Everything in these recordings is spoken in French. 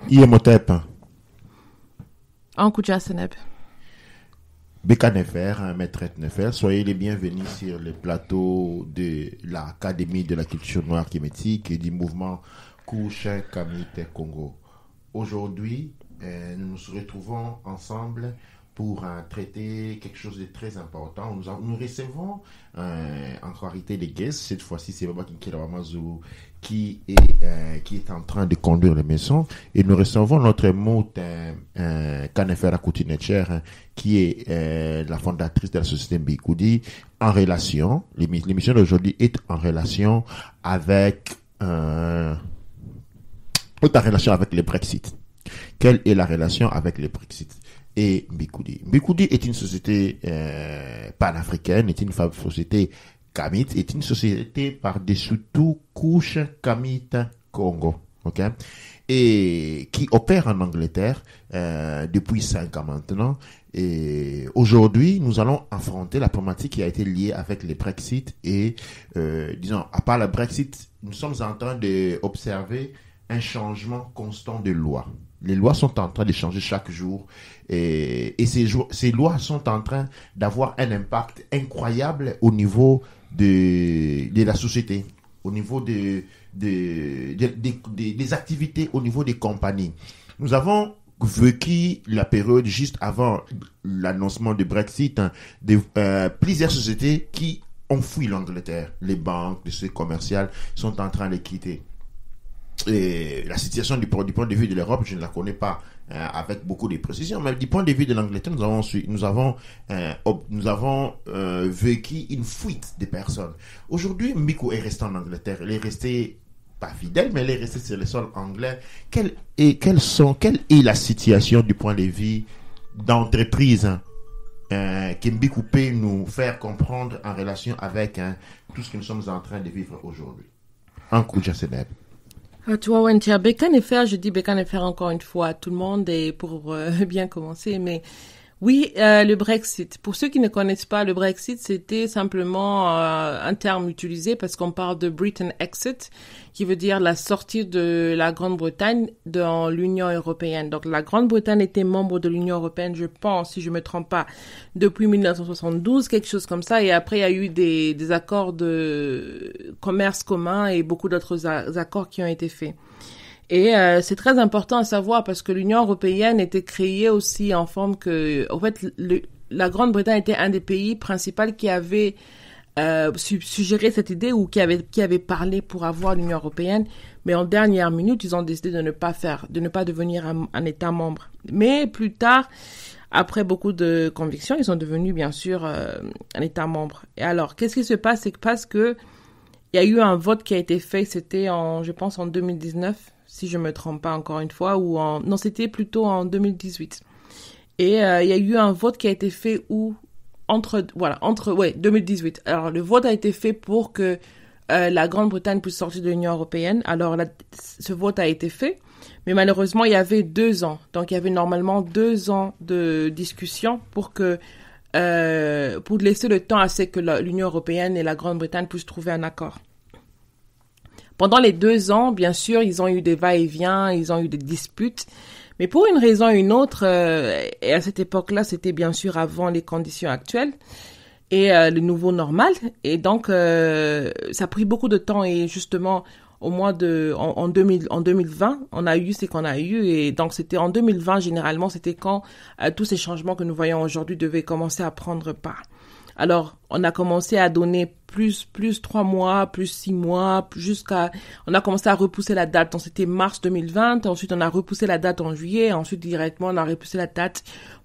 Iemotep, Ankuja Seneb. Beka Nefer, Maître Nefer, soyez les bienvenus sur le plateau de l'Académie de la culture noire kémétique et du mouvement Kouchen Kamit Congo. Aujourd'hui, nous nous retrouvons ensemble pour traiter quelque chose de très important. Nous recevons en réalité des guests. Cette fois-ci, c'est Baba Kinkirawamazou qui est en train de conduire l'émission. Et nous recevons notre moute Kanefera Koutinetcher, qui est la fondatrice de la société Mbikoudi, en relation. L'émission d'aujourd'hui est en relation avec le Brexit. Quelle est la relation avec le Brexit et Mbikoudi? Mbikoudi est une société panafricaine, est une société Kamit, est une société par-dessus tout couche Kamit Congo, ok, et qui opère en Angleterre depuis 5 ans maintenant. Et aujourd'hui, nous allons affronter la problématique qui a été liée avec le Brexit et, disons, à part le Brexit, nous sommes en train d'observer un changement constant de lois. Les lois sont en train de changer chaque jour et ces lois sont en train d'avoir un impact incroyable au niveau de la société, au niveau des activités, au niveau des compagnies. Nous avons vécu la période juste avant l'annoncement du Brexit, plusieurs sociétés qui ont fui l'Angleterre. Les banques, les sociétés commerciales sont en train de quitter. Et la situation du point de vue de l'Europe, je ne la connais pas avec beaucoup de précision, mais du point de vue de l'Angleterre, nous avons vécu une fuite des personnes. Aujourd'hui, Mbiko est resté en Angleterre. Elle est restée pas fidèle, mais elle est restée sur le sol anglais. Quelle est la situation du point de vue d'entreprise que Mbiko peut nous faire comprendre en relation avec tout ce que nous sommes en train de vivre aujourd'hui? Un coup de Seneb. Tu vois, Wentia, Bekanefer, je dis Bekanefer encore une fois à tout le monde et pour bien commencer, mais oui, le Brexit. Pour ceux qui ne connaissent pas, le Brexit, c'était simplement un terme utilisé parce qu'on parle de Britain Exit, qui veut dire la sortie de la Grande-Bretagne dans l'Union européenne. Donc la Grande-Bretagne était membre de l'Union européenne, je pense, si je me trompe pas, depuis 1972, quelque chose comme ça. Et après, il y a eu des accords de commerce commun et beaucoup d'autres accords qui ont été faits. Et c'est très important à savoir parce que l'Union européenne était créée aussi en forme que, en fait, la Grande-Bretagne était un des pays principaux qui avait suggéré cette idée ou qui avait parlé pour avoir l'Union européenne, mais en dernière minute, ils ont décidé de ne pas devenir un État membre. Mais plus tard, après beaucoup de convictions, ils sont devenus bien sûr un État membre. Et alors, qu'est-ce qui se passe? C'est parce que il y a eu un vote qui a été fait, c'était je pense en 2019. Si je me trompe pas encore une fois, non, c'était plutôt en 2018. Et il y a eu un vote qui a été fait entre 2018. Alors le vote a été fait pour que la Grande-Bretagne puisse sortir de l'Union européenne. Alors ce vote a été fait, mais malheureusement il y avait 2 ans. Donc il y avait normalement 2 ans de discussion pour laisser le temps à ce que l'Union européenne et la Grande-Bretagne puissent trouver un accord. Pendant les 2 ans, bien sûr, ils ont eu des va-et-vient, ils ont eu des disputes. Mais pour une raison ou une autre, et à cette époque-là, c'était bien sûr avant les conditions actuelles et le nouveau normal. Et donc, ça a pris beaucoup de temps. Et justement, en 2020, on a eu ce qu'on a eu. Et donc, c'était en 2020, généralement, c'était quand tous ces changements que nous voyons aujourd'hui devaient commencer à prendre part. Alors, on a commencé à donner plus 3 mois, plus 6 mois, on a commencé à repousser la date. Donc, c'était mars 2020. Ensuite, on a repoussé la date en juillet. Ensuite, directement, on a repoussé la date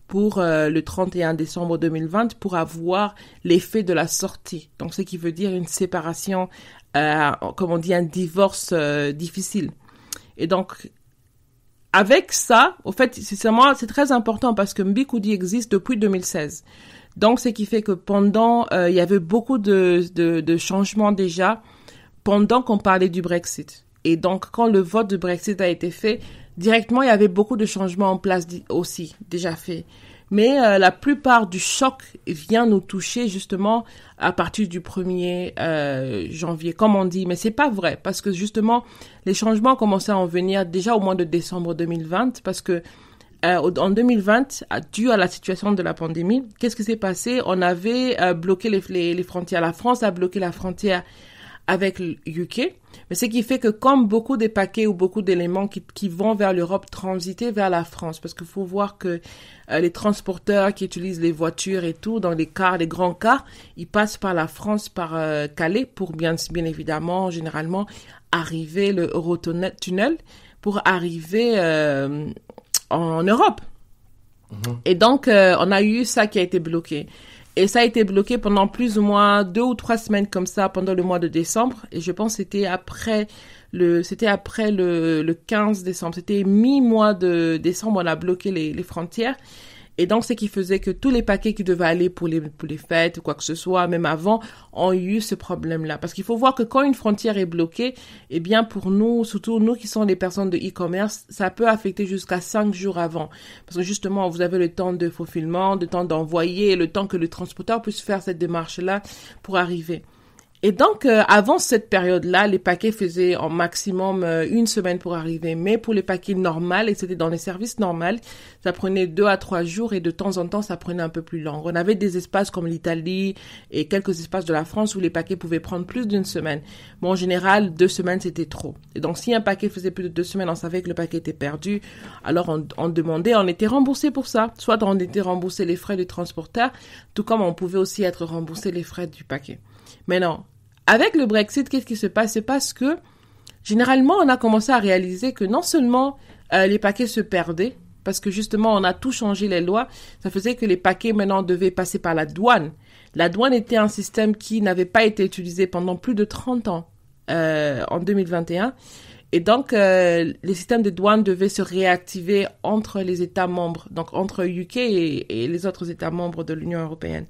pour le 31 décembre 2020 pour avoir l'effet de la sortie. Donc, ce qui veut dire une séparation, comme on dit, un divorce difficile. Et donc, avec ça, au fait, c'est très important parce que Mbikoudi existe depuis 2016. Donc, ce qui fait que pendant, il y avait beaucoup de changements déjà pendant qu'on parlait du Brexit. Et donc, quand le vote du Brexit a été fait, directement, il y avait beaucoup de changements en place aussi, déjà faits. Mais la plupart du choc vient nous toucher justement à partir du 1er janvier, comme on dit. Mais c'est pas vrai, parce que justement, les changements ont commencé à en venir déjà au mois de décembre 2020, parce que en 2020, dû à la situation de la pandémie, qu'est-ce qui s'est passé? On avait bloqué les frontières. La France a bloqué la frontière avec le UK, mais ce qui fait que comme beaucoup des paquets ou beaucoup d'éléments qui vont vers l'Europe transitaient vers la France, parce qu'il faut voir que les transporteurs qui utilisent les voitures et tout, dans les cars, les grands cars, ils passent par la France, par Calais, pour bien évidemment, généralement, arriver le Eurotunnel, pour arriver en Europe. Et donc, on a eu ça qui a été bloqué. Et ça a été bloqué pendant plus ou moins 2 ou 3 semaines comme ça pendant le mois de décembre. Et je pense que c'était après le 15 décembre. C'était mi-mois de décembre, on a bloqué les frontières. Et donc, ce qui faisait que tous les paquets qui devaient aller pour les fêtes ou quoi que ce soit, même avant, ont eu ce problème-là. Parce qu'il faut voir que quand une frontière est bloquée, eh bien, pour nous, surtout nous qui sommes des personnes de e-commerce, ça peut affecter jusqu'à 5 jours avant. Parce que justement, vous avez le temps de faufilement, le temps d'envoyer, le temps que le transporteur puisse faire cette démarche-là pour arriver. Et donc, avant cette période-là, les paquets faisaient en maximum 1 semaine pour arriver. Mais pour les paquets normaux, et c'était dans les services normaux, ça prenait 2 à 3 jours et de temps en temps, ça prenait un peu plus long. On avait des espaces comme l'Italie et quelques espaces de la France où les paquets pouvaient prendre plus d'1 semaine. Mais en général, 2 semaines, c'était trop. Et donc, si un paquet faisait plus de 2 semaines, on savait que le paquet était perdu. Alors, on demandait, on était remboursé pour ça. Soit on était remboursé les frais du transporteur, tout comme on pouvait aussi être remboursé les frais du paquet. Mais non. Avec le Brexit, qu'est-ce qui se passe? C'est parce que, généralement, on a commencé à réaliser que non seulement les paquets se perdaient, parce que justement, on a tout changé les lois, ça faisait que les paquets maintenant devaient passer par la douane. La douane était un système qui n'avait pas été utilisé pendant plus de 30 ans en 2021. Et donc, les systèmes de douane devaient se réactiver entre les États membres, donc entre UK et les autres États membres de l'Union européenne.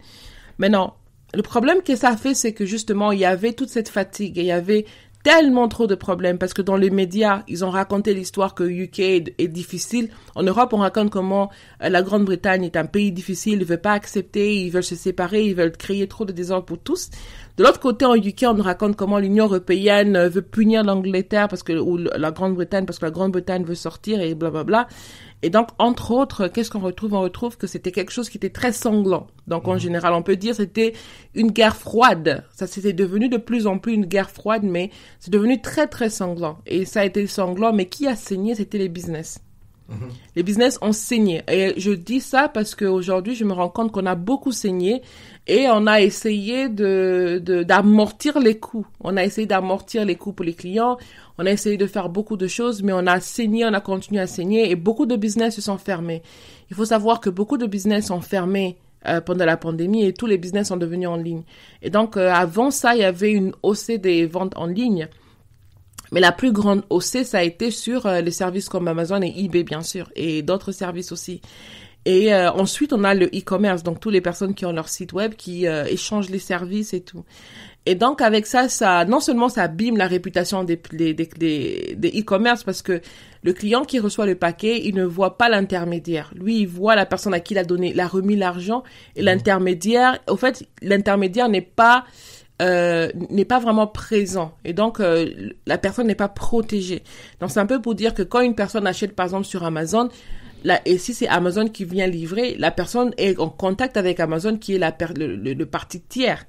Maintenant, le problème que ça a fait, c'est que justement, il y avait toute cette fatigue et il y avait tellement trop de problèmes parce que dans les médias, ils ont raconté l'histoire que UK est difficile. En Europe, on raconte comment la Grande-Bretagne est un pays difficile, ils ne veulent pas accepter, ils veulent se séparer, ils veulent créer trop de désordre pour tous. De l'autre côté, en UK, on nous raconte comment l'Union européenne veut punir l'Angleterre ou la Grande-Bretagne parce que la Grande-Bretagne veut sortir et blablabla. Et donc, entre autres, qu'est-ce qu'on retrouve? On retrouve que c'était quelque chose qui était très sanglant. Donc, en général, on peut dire que c'était une guerre froide. Ça, c'était devenu de plus en plus une guerre froide, mais c'est devenu très, très sanglant. Et ça a été sanglant, mais qui a saigné? C'était les business. Les business ont saigné. Et je dis ça parce qu'aujourd'hui, je me rends compte qu'on a beaucoup saigné et on a essayé d'amortir les coûts. On a essayé d'amortir les coûts pour les clients. On a essayé de faire beaucoup de choses, mais on a saigné, on a continué à saigner et beaucoup de business se sont fermés. Il faut savoir que beaucoup de business sont fermés pendant la pandémie et tous les business sont devenus en ligne. Et donc, avant ça, il y avait une hausse des ventes en ligne. Mais la plus grande hausse, ça a été sur les services comme Amazon et eBay, bien sûr, et d'autres services aussi. Et ensuite, on a le e-commerce, donc toutes les personnes qui ont leur site web, qui échangent les services et tout. Et donc, avec ça, non seulement ça abîme la réputation des e-commerce, parce que le client qui reçoit le paquet, il ne voit pas l'intermédiaire. Lui, il voit la personne à qui il a remis l'argent, et l'intermédiaire, au fait, l'intermédiaire n'est pas vraiment présent et donc la personne n'est pas protégée. Donc c'est un peu pour dire que quand une personne achète par exemple sur Amazon, et si c'est Amazon qui vient livrer, la personne est en contact avec Amazon qui est le parti tiers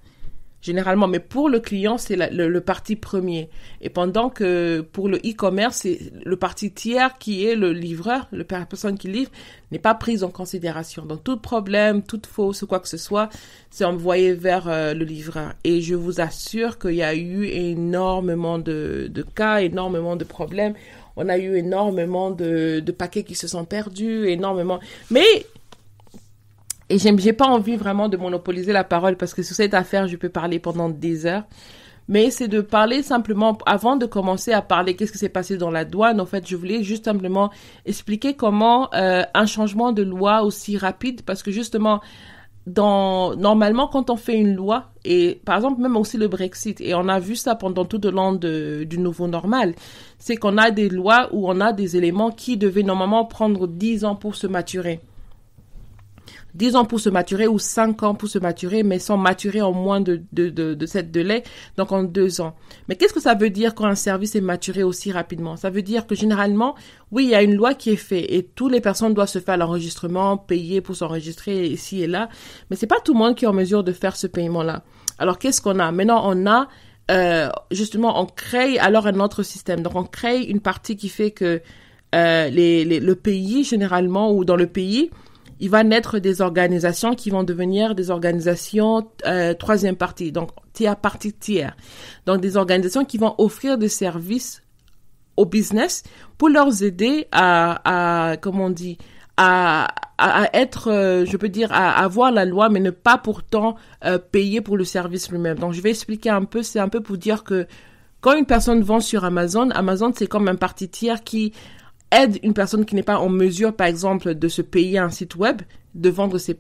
généralement, mais pour le client c'est le parti premier. Et pendant que pour le e-commerce c'est le parti tiers qui est le livreur, la personne qui livre n'est pas prise en considération. Donc tout problème, toute fausse ou quoi que ce soit, c'est envoyé vers le livreur. Et je vous assure qu'il y a eu énormément de cas, énormément de problèmes. On a eu énormément de paquets qui se sont perdus, énormément. Et j'ai pas envie vraiment de monopoliser la parole parce que sur cette affaire, je peux parler pendant des heures. Mais c'est de parler simplement, avant de commencer à parler qu'est-ce qui s'est passé dans la douane, en fait, je voulais juste simplement expliquer comment un changement de loi aussi rapide, parce que justement, normalement, quand on fait une loi, et par exemple, même aussi le Brexit, et on a vu ça pendant tout au long du nouveau normal, c'est qu'on a des lois où on a des éléments qui devaient normalement prendre 10 ans pour se maturer. 10 ans pour se maturer ou 5 ans pour se maturer, mais sont maturés en moins de cette délai, donc en 2 ans. Mais qu'est-ce que ça veut dire quand un service est maturé aussi rapidement? Ça veut dire que généralement, oui, il y a une loi qui est faite et toutes les personnes doivent se faire l'enregistrement, payer pour s'enregistrer ici et là, mais c'est pas tout le monde qui est en mesure de faire ce paiement-là. Alors, qu'est-ce qu'on a? Maintenant, on a justement, on crée alors un autre système. Donc, on crée une partie qui fait que le pays, généralement, ou dans le pays, il va naître des organisations qui vont devenir des organisations troisième partie, donc partie tiers. Donc, des organisations qui vont offrir des services au business pour leur aider à être, je peux dire, à avoir la loi, mais ne pas pourtant payer pour le service lui-même. Donc, je vais expliquer un peu, c'est un peu pour dire que quand une personne vend sur Amazon, Amazon, c'est comme un parti tiers qui aide une personne qui n'est pas en mesure, par exemple, de se payer un site web, de vendre ses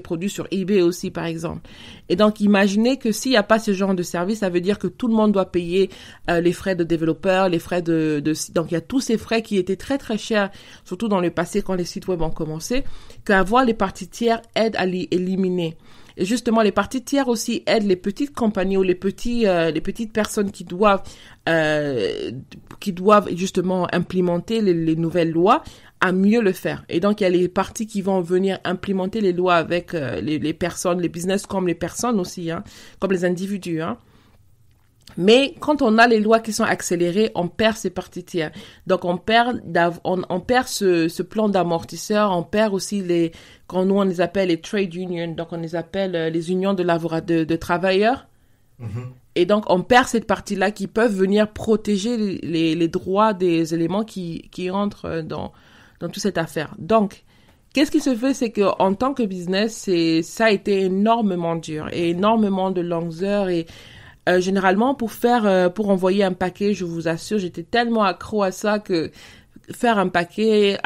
produits sur eBay aussi, par exemple. Et donc, imaginez que s'il n'y a pas ce genre de service, ça veut dire que tout le monde doit payer les frais de développeur, les frais donc il y a tous ces frais qui étaient très très chers, surtout dans le passé quand les sites web ont commencé, qu'avoir les parties tiers aide à les éliminer. Et justement, les parties tiers aussi aident les petites compagnies ou les petites personnes qui doivent justement implémenter les nouvelles lois à mieux le faire. Et donc, il y a les parties qui vont venir implémenter les lois avec les personnes, les business comme les personnes aussi, hein, comme les individus, hein. Mais quand on a les lois qui sont accélérées, on perd ces parties tiers. Donc, on perd ce plan d'amortisseur, on perd aussi quand nous on les appelle les trade unions, donc on les appelle les unions de travailleurs. Mm-hmm. Et donc, on perd cette partie-là qui peuvent venir protéger les droits des éléments qui entrent dans toute cette affaire. Donc, qu'est-ce qui se fait, c'est que en tant que business, ça a été énormément dur et énormément de longues heures et généralement, pour envoyer un paquet, je vous assure, j'étais tellement accro à ça que faire un paquet,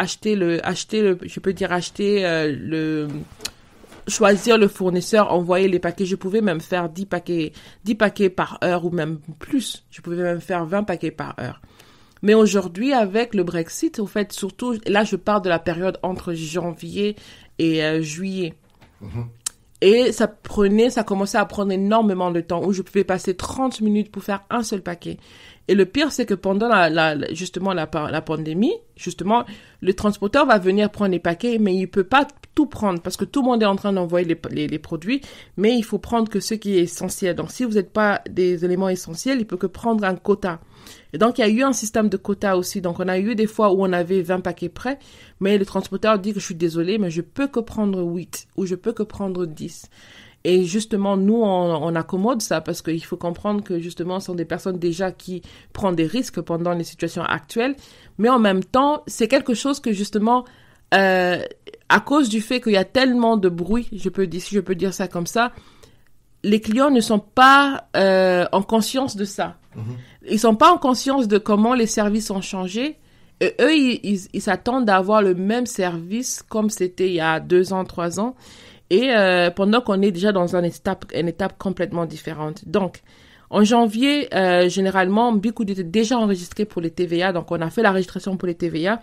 choisir le fournisseur, envoyer les paquets. Je pouvais même faire 10 paquets par heure ou même plus. Je pouvais même faire 20 paquets par heure. Mais aujourd'hui, avec le Brexit, au fait, surtout, là, je parle de la période entre janvier et juillet. Mm-hmm. Et ça commençait à prendre énormément de temps où je pouvais passer 30 minutes pour faire un seul paquet. Et le pire, c'est que pendant la pandémie, justement, le transporteur va venir prendre les paquets, mais il peut pas tout prendre parce que tout le monde est en train d'envoyer les produits, mais il faut prendre que ce qui est essentiel. Donc, si vous n'êtes pas des éléments essentiels, il peut que prendre un quota. Et donc, il y a eu un système de quotas aussi. Donc, on a eu des fois où on avait 20 paquets prêts, mais le transporteur dit que je suis désolé, mais je peux que prendre 8 ou je peux que prendre 10. Et justement, nous, on accommode ça parce qu'il faut comprendre que justement, ce sont des personnes déjà qui prennent des risques pendant les situations actuelles. Mais en même temps, c'est quelque chose que justement, à cause du fait qu'il y a tellement de bruit, si je peux dire ça comme ça, les clients ne sont pas en conscience de ça. Mm-hmm. Ils sont pas en conscience de comment les services ont changé. Et eux, ils s'attendent à avoir le même service comme c'était il y a 2 ans, 3 ans. Et pendant qu'on est déjà dans une étape complètement différente. Donc, en janvier, généralement, Bicoudi était déjà enregistré pour les TVA. Donc, on a fait la registration pour les TVA.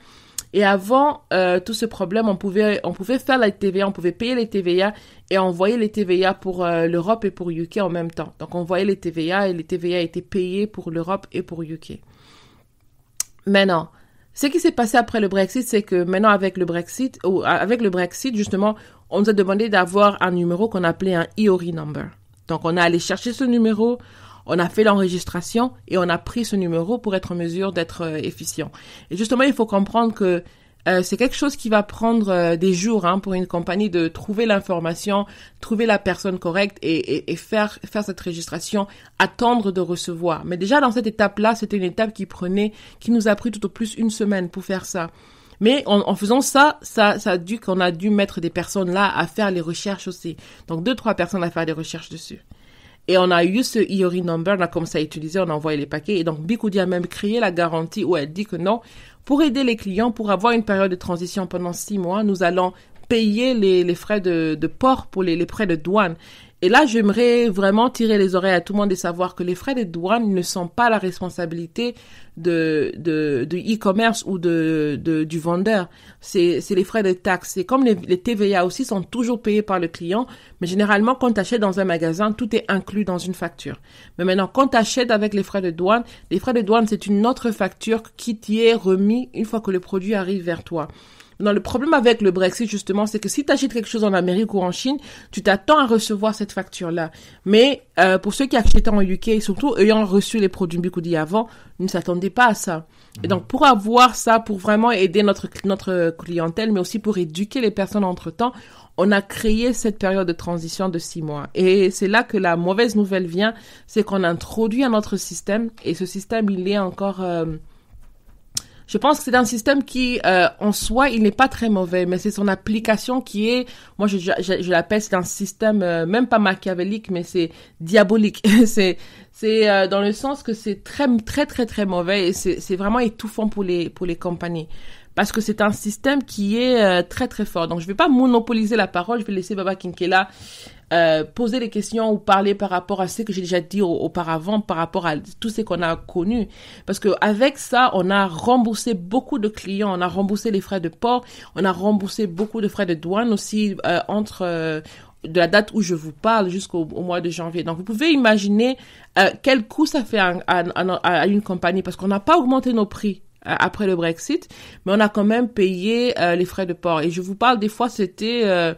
Et avant tout ce problème, on pouvait faire la TVA, on pouvait payer les TVA et envoyer les TVA pour l'Europe et pour UK en même temps. Donc, on voyait les TVA et les TVA étaient payés pour l'Europe et pour UK. Maintenant, ce qui s'est passé après le Brexit, c'est que maintenant avec le Brexit, justement, on nous a demandé d'avoir un numéro qu'on appelait un IORI number. Donc, on a allé chercher ce numéro, on a fait l'enregistration et on a pris ce numéro pour être en mesure d'être efficient. Et justement, il faut comprendre que c'est quelque chose qui va prendre des jours pour une compagnie de trouver l'information, trouver la personne correcte et faire cette registration, attendre de recevoir. Mais déjà, dans cette étape-là, c'était une étape qui nous a pris tout au plus 1 semaine pour faire ça. Mais en faisant ça qu'on a dû mettre des personnes là à faire les recherches aussi. Donc 2-3 personnes à faire des recherches dessus. Et on a eu ce IORI number, on a commencé à utiliser, on a envoyé les paquets. Et donc Bicoudi a même créé la garantie où elle dit que non, pour aider les clients, pour avoir une période de transition pendant 6 mois, nous allons payer les frais de port pour les frais de douane. Et là, j'aimerais vraiment tirer les oreilles à tout le monde et savoir que les frais de douane ne sont pas la responsabilité de e-commerce ou du vendeur. C'est les frais de taxes. C'est comme les TVA aussi sont toujours payés par le client, mais généralement, quand tu achètes dans un magasin, tout est inclus dans une facture. Mais maintenant, quand tu achètes avec les frais de douane, c'est une autre facture qui t'y est remis une fois que le produit arrive vers toi. Non, le problème avec le Brexit, justement, c'est que si tu achètes quelque chose en Amérique ou en Chine, tu t'attends à recevoir cette facture-là. Mais pour ceux qui achètent en UK, surtout ayant reçu les produits Bikoudi avant, ne s'attendaient pas à ça. Et donc, pour avoir ça, pour vraiment aider notre clientèle, mais aussi pour éduquer les personnes entre-temps, on a créé cette période de transition de 6 mois. Et c'est là que la mauvaise nouvelle vient, c'est qu'on a introduit un autre système, et ce système, il est encore... Je pense que c'est un système qui, en soi, il n'est pas très mauvais, mais c'est son application qui est, moi, je l'appelle, c'est un système, même pas machiavélique, mais c'est diabolique. c'est dans le sens que c'est très, très, très, très mauvais et c'est vraiment étouffant pour les compagnies. Parce que c'est un système qui est très, très fort. Donc, je vais pas monopoliser la parole, je vais laisser Baba Kinkela poser des questions ou parler par rapport à ce que j'ai déjà dit auparavant, par rapport à tout ce qu'on a connu. Parce que avec ça, on a remboursé beaucoup de clients, on a remboursé les frais de port, on a remboursé beaucoup de frais de douane aussi entre de la date où je vous parle jusqu'au mois de janvier. Donc, vous pouvez imaginer quel coût ça fait à une compagnie parce qu'on n'a pas augmenté nos prix après le Brexit, mais on a quand même payé les frais de port. Et je vous parle, des fois, c'était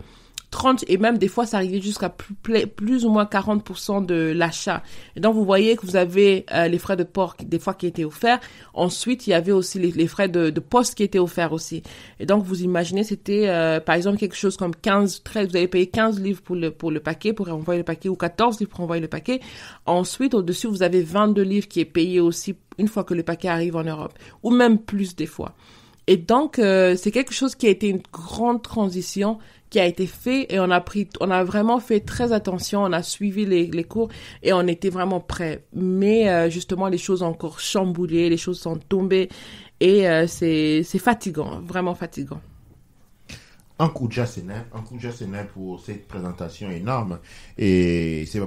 30 et même des fois ça arrivait jusqu'à plus ou moins 40% de l'achat. Et donc vous voyez que vous avez les frais de port des fois qui étaient offerts. Ensuite, il y avait aussi les frais de poste qui étaient offerts aussi. Et donc vous imaginez, c'était par exemple quelque chose comme 13, vous avez payé 15 livres pour le paquet, pour envoyer le paquet, ou 14 livres pour envoyer le paquet. Ensuite, au-dessus, vous avez 22 livres qui est payé aussi une fois que le paquet arrive en Europe, ou même plus des fois. Et donc, c'est quelque chose qui a été une grande transition qui a été fait et on a vraiment fait très attention, on a suivi les cours et on était vraiment prêts. Mais justement, les choses ont encore chamboulé, les choses sont tombées et c'est fatigant, vraiment fatigant. Un coup de jassena pour cette présentation énorme. Et c'est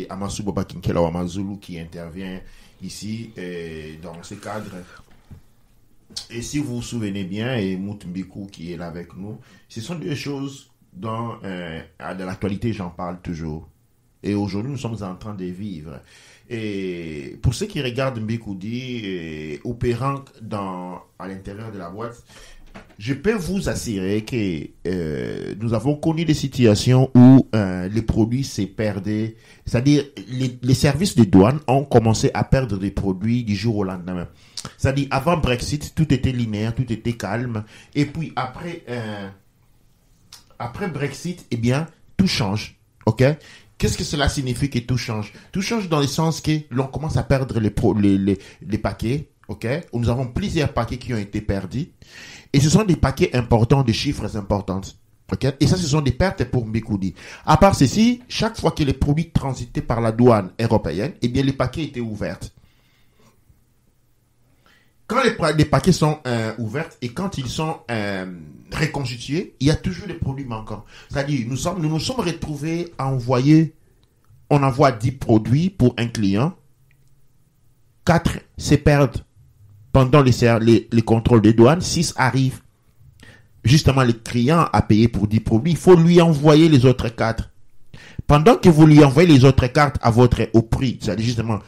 Amasu Baba Kinkela Wamazulu qui intervient ici dans ce cadre. Et si vous vous souvenez bien, et Moutumbikou qui est là avec nous, ce sont des choses dans l'actualité, j'en parle toujours. Et aujourd'hui, nous sommes en train de vivre. Et pour ceux qui regardent Mbikoudi opérant à l'intérieur de la boîte, je peux vous assurer que nous avons connu des situations où les produits s'est perdu. C'est-à-dire, les services de douane ont commencé à perdre des produits du jour au lendemain. C'est-à-dire, avant Brexit, tout était linéaire, tout était calme. Et puis, après Brexit, eh bien, tout change. OK? Qu'est-ce que cela signifie que tout change? Tout change dans le sens que l'on commence à perdre les paquets. OK? Nous avons plusieurs paquets qui ont été perdus. Et ce sont des paquets importants, des chiffres importants. Okay? Et ça, ce sont des pertes pour Mbikoudi. À part ceci, chaque fois que les produits transitaient par la douane européenne, eh bien, les paquets étaient ouverts. Quand les paquets sont ouverts et quand ils sont reconstitués, il y a toujours des produits manquants. C'est-à-dire, nous nous sommes retrouvés à on envoie 10 produits pour un client, 4 se perdent pendant les contrôles des douanes, 6 arrivent. Justement, le client a payé pour 10 produits, il faut lui envoyer les autres 4. Pendant que vous lui envoyez les autres 4 au prix, c'est-à-dire justement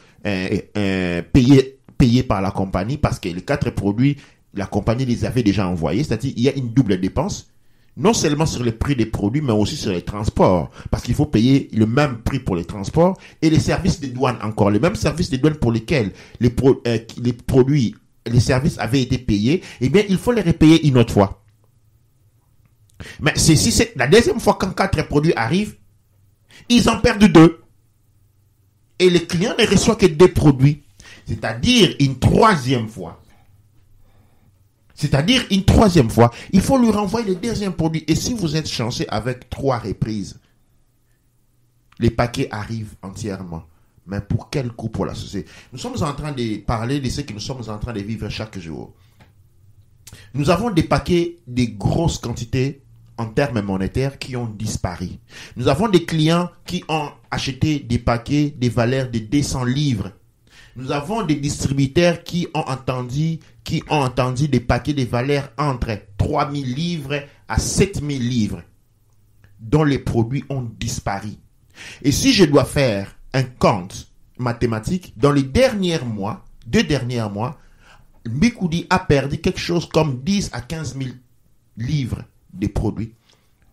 payé par la compagnie, parce que les 4 produits, la compagnie les avait déjà envoyés, c'est-à-dire il y a une double dépense, non seulement sur le prix des produits, mais aussi sur les transports, parce qu'il faut payer le même prix pour les transports, et les services de douane encore, les mêmes services de douane pour lesquels les produits, les services avaient été payés, eh bien, il faut les repayer une autre fois. Mais c'est la deuxième fois quand 4 produits arrivent, ils en perdent 2. Et le client ne reçoit que 2 produits. C'est-à-dire une troisième fois. Il faut lui renvoyer le deuxième produit. Et si vous êtes chanceux avec 3 reprises, les paquets arrivent entièrement. Mais pour quel coût pour la société? Nous sommes en train de parler de ce que nous sommes en train de vivre chaque jour. Nous avons des paquets de grosses quantités en termes monétaires qui ont disparu. Nous avons des clients qui ont acheté des paquets de valeur de 200 livres. Nous avons des distributeurs qui ont entendu des paquets de valeur entre 3 000 livres à 7 000 livres, dont les produits ont disparu. Et si je dois faire un compte mathématique, dans les 2 derniers mois, Mbikoudi a perdu quelque chose comme 10 à 15 000 livres de produits.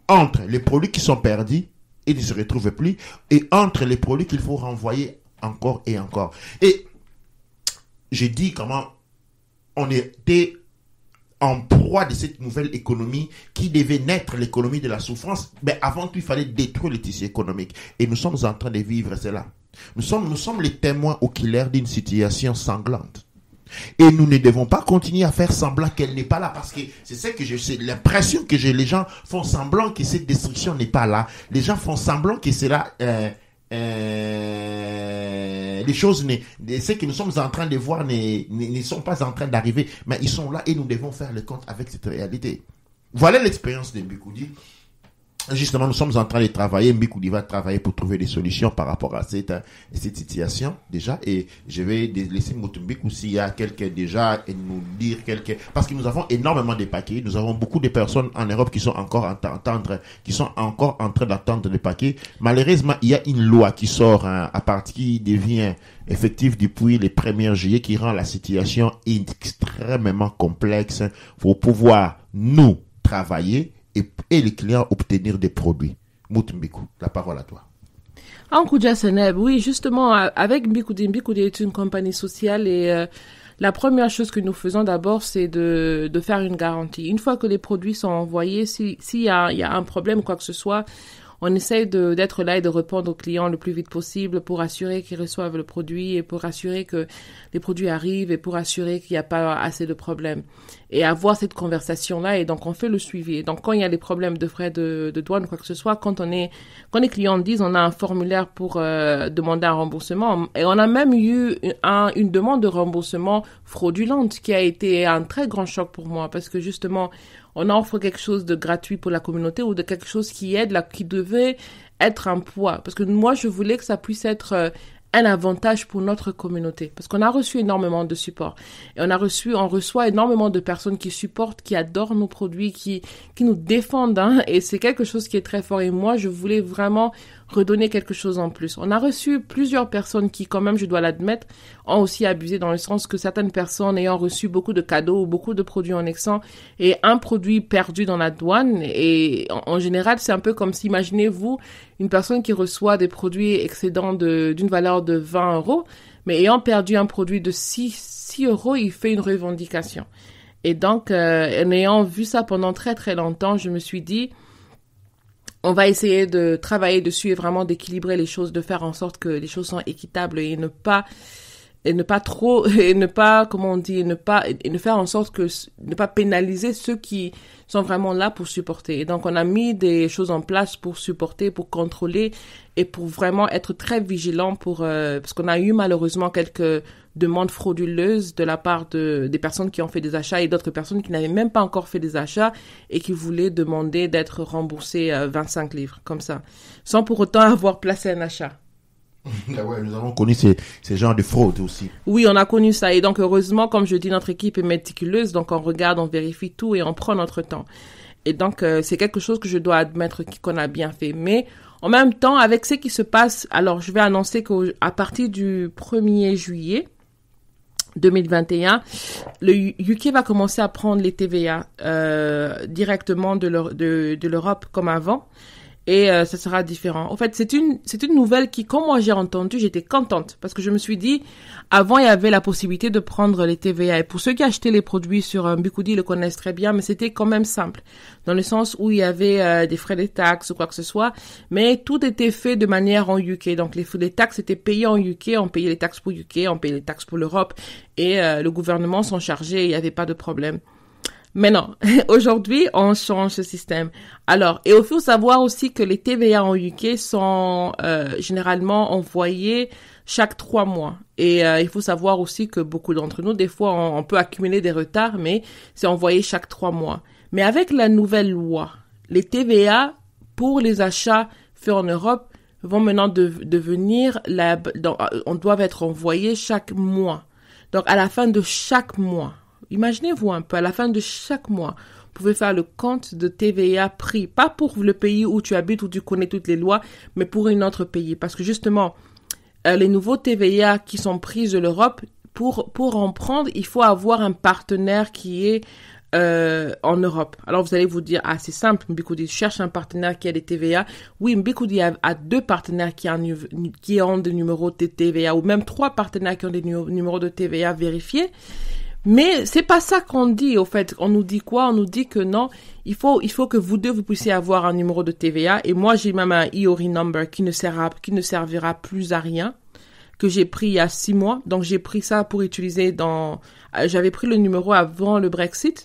Entre les produits qui sont perdus et ne se retrouvent plus, et entre les produits qu'il faut renvoyer encore et encore. Et j'ai dit comment on était en proie de cette nouvelle économie qui devait naître, l'économie de la souffrance. Mais avant tout, il fallait détruire le tissu économique. Et nous sommes en train de vivre cela. Nous sommes les témoins oculaires d'une situation sanglante. Et nous ne devons pas continuer à faire semblant qu'elle n'est pas là, parce que c'est l'impression que j'ai. Les gens font semblant que cette destruction n'est pas là. Les gens font semblant que c'est là. Les choses, ce que nous sommes en train de voir ne sont pas en train d'arriver, mais ils sont là et nous devons faire le compte avec cette réalité. Voilà l'expérience de Mbikoudi. Justement, nous sommes en train de travailler. Mbikoudi va travailler pour trouver des solutions par rapport à cette situation déjà. Et je vais laisser Moutumbikou s'il y a quelqu'un déjà et nous dire quelques, parce que nous avons énormément de paquets. Nous avons beaucoup de personnes en Europe qui sont encore en train d'attendre les paquets. Malheureusement, il y a une loi qui sort à partir qui devient effective depuis le 1er juillet qui rend la situation extrêmement complexe pour pouvoir nous travailler et les clients obtenir des produits. Moutumbikou, la parole à toi. Ankoudia Seneb, oui, justement, avec Mbikoudi est une compagnie sociale et la première chose que nous faisons d'abord, c'est de faire une garantie. Une fois que les produits sont envoyés, s'il y a un problème ou quoi que ce soit, on essaye d'être là et de répondre aux clients le plus vite possible pour assurer qu'ils reçoivent le produit et pour assurer que les produits arrivent et pour assurer qu'il n'y a pas assez de problèmes. Et avoir cette conversation-là, et donc on fait le suivi. Et donc quand il y a des problèmes de frais de douane ou quoi que ce soit, quand les clients disent, on a un formulaire pour demander un remboursement. Et on a même eu une demande de remboursement fraudulente qui a été un très grand choc pour moi parce que justement, on offre quelque chose de gratuit pour la communauté ou de quelque chose qui aide, qui devait être un poids. Parce que moi, je voulais que ça puisse être un avantage pour notre communauté. Parce qu'on a reçu énormément de support. Et on reçoit énormément de personnes qui supportent, qui adorent nos produits, qui nous défendent, hein. Et c'est quelque chose qui est très fort. Et moi, je voulais vraiment redonner quelque chose en plus. On a reçu plusieurs personnes qui, quand même, je dois l'admettre, ont aussi abusé dans le sens que certaines personnes ayant reçu beaucoup de cadeaux ou beaucoup de produits en excès et un produit perdu dans la douane. Et en général, c'est un peu comme si, imaginez-vous, une personne qui reçoit des produits excédant d'une valeur de 20 €, mais ayant perdu un produit de 6 €, il fait une revendication. Et donc, en ayant vu ça pendant très très longtemps, je me suis dit, on va essayer de travailler dessus et vraiment d'équilibrer les choses, de faire en sorte que les choses soient équitables et ne faire en sorte que ne pas pénaliser ceux qui sont vraiment là pour supporter. Et donc on a mis des choses en place pour supporter, pour contrôler et pour vraiment être très vigilant parce qu'on a eu malheureusement quelques demandes frauduleuses de la part des personnes qui ont fait des achats et d'autres personnes qui n'avaient même pas encore fait des achats et qui voulaient demander d'être remboursées 25 livres comme ça, sans pour autant avoir placé un achat. Ouais, nous avons connu ces genres de fraudes aussi. Oui, on a connu ça. Et donc, heureusement, comme je dis, notre équipe est méticuleuse. Donc, on regarde, on vérifie tout et on prend notre temps. Et donc, c'est quelque chose que je dois admettre qu'on a bien fait. Mais en même temps, avec ce qui se passe, alors je vais annoncer qu'à partir du 1er juillet 2021, le UK va commencer à prendre les TVA directement de l'Europe comme avant. Et ça sera différent. En fait, c'est une nouvelle qui, quand moi j'ai entendu, j'étais contente parce que je me suis dit, avant il y avait la possibilité de prendre les TVA. Et pour ceux qui achetaient les produits sur Mbikoudi, ils le connaissent très bien, mais c'était quand même simple, dans le sens où il y avait des frais de taxes ou quoi que ce soit, mais tout était fait de manière en UK. Donc les taxes étaient payées en UK, on payait les taxes pour UK, on payait les taxes pour l'Europe, et le gouvernement s'en chargeait, il n'y avait pas de problème. Mais non, aujourd'hui, on change ce système. Alors, et il faut savoir aussi que les TVA en UK sont généralement envoyés chaque 3 mois. Et il faut savoir aussi que beaucoup d'entre nous, des fois, on peut accumuler des retards, mais c'est envoyé chaque 3 mois. Mais avec la nouvelle loi, les TVA pour les achats faits en Europe vont maintenant devenir on doit être envoyés chaque mois. Donc, à la fin de chaque mois, imaginez-vous un peu, à la fin de chaque mois, vous pouvez faire le compte de TVA pris, pas pour le pays où tu habites, où tu connais toutes les lois, mais pour un autre pays. Parce que justement, les nouveaux TVA qui sont pris de l'Europe, pour en prendre, il faut avoir un partenaire qui est en Europe. Alors vous allez vous dire, ah c'est simple, Mbikoudi, je cherche un partenaire qui a des TVA. Oui, Mbikoudi a deux partenaires qui ont des numéros de TVA, ou même 3 partenaires qui ont des numéros de TVA vérifiés. Mais c'est pas ça qu'on dit, au fait. On nous dit quoi? On nous dit que non, il faut que vous deux, vous puissiez avoir un numéro de TVA. Et moi, j'ai même un IORI number qui ne servira plus à rien, que j'ai pris il y a 6 mois. Donc, j'ai pris ça pour utiliser j'avais pris le numéro avant le Brexit.